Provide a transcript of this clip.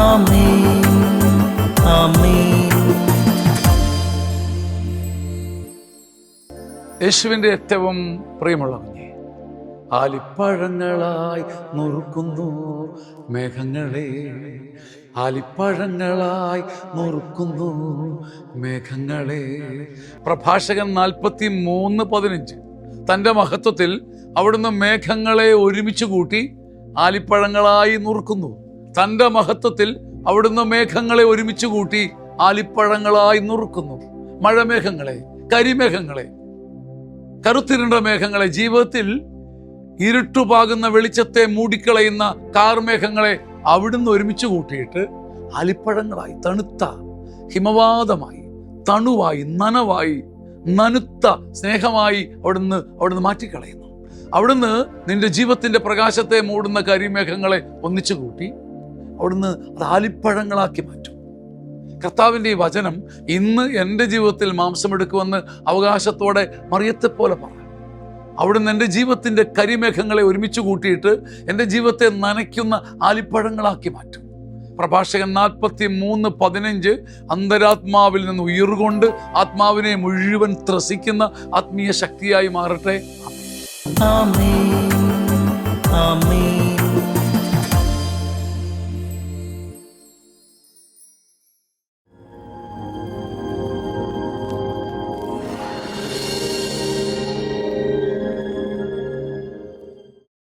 ആമേൻ, ആമേൻ. യേശുവിൻ്റെ ഏറ്റവും പ്രിയമുള്ള കുഞ്ഞെ, ആലിപ്പഴങ്ങളായി നുറുക്കുന്നു മേഘങ്ങളെ, ആലിപ്പഴങ്ങളായി നുറുക്കുന്നു മേഘങ്ങളെ. പ്രഭാഷകൻ 43:15. തൻ്റെ മഹത്വത്തിൽ അവിടുന്ന് മേഘങ്ങളെ ഒരുമിച്ച് കൂട്ടി ആലിപ്പഴങ്ങളായി നുറുക്കുന്നു. തൻ്റെ മഹത്വത്തിൽ അവിടുന്ന് മേഘങ്ങളെ ഒരുമിച്ച് കൂട്ടി ആലിപ്പഴങ്ങളായി നുറുക്കുന്നു. മഴമേഘങ്ങളെ, കരിമേഘങ്ങളെ, കറുത്തിരുണ്ട മേഘങ്ങളെ, ജീവിതത്തിൽ ഇരുട്ടുപാകുന്ന വെളിച്ചത്തെ മൂടിക്കളയുന്ന കാർമേഘങ്ങളെ അവിടുന്ന് ഒരുമിച്ച് കൂട്ടിയിട്ട് ആലിപ്പഴങ്ങളായി, തണുത്ത ഹിമവാതമായി, തണുവായി, നനവായി, നനുത്ത സ്നേഹമായി അവിടുന്ന് മാറ്റിക്കളയുന്നു. അവിടുന്ന് നിന്റെ ജീവിതത്തിന്റെ പ്രകാശത്തെ മൂടുന്ന കരിമേഘങ്ങളെ ഒന്നിച്ചു കൂട്ടി അവിടുന്ന് അത് ആലിപ്പഴങ്ങളാക്കി മാറ്റും. കർത്താവിൻ്റെ ഈ വചനം ഇന്ന് എൻ്റെ ജീവിതത്തിൽ മാംസമെടുക്കുമെന്ന് അവകാശത്തോടെ മറിയത്തെ പോലെ പറ. അവിടുന്ന് എൻ്റെ ജീവിതത്തിൻ്റെ കരിമേഘങ്ങളെ ഒരുമിച്ച് കൂട്ടിയിട്ട് എൻ്റെ ജീവിതത്തെ നനയ്ക്കുന്ന ആലിപ്പഴങ്ങളാക്കി മാറ്റും. പ്രഭാഷകൻ 43:15. അന്തരാത്മാവിൽ നിന്ന് ഉയർകൊണ്ട് ആത്മാവിനെ മുഴുവൻ ത്രസിക്കുന്ന ആത്മീയ ശക്തിയായി മാറട്ടെ. ആമേൻ, ആമേൻ.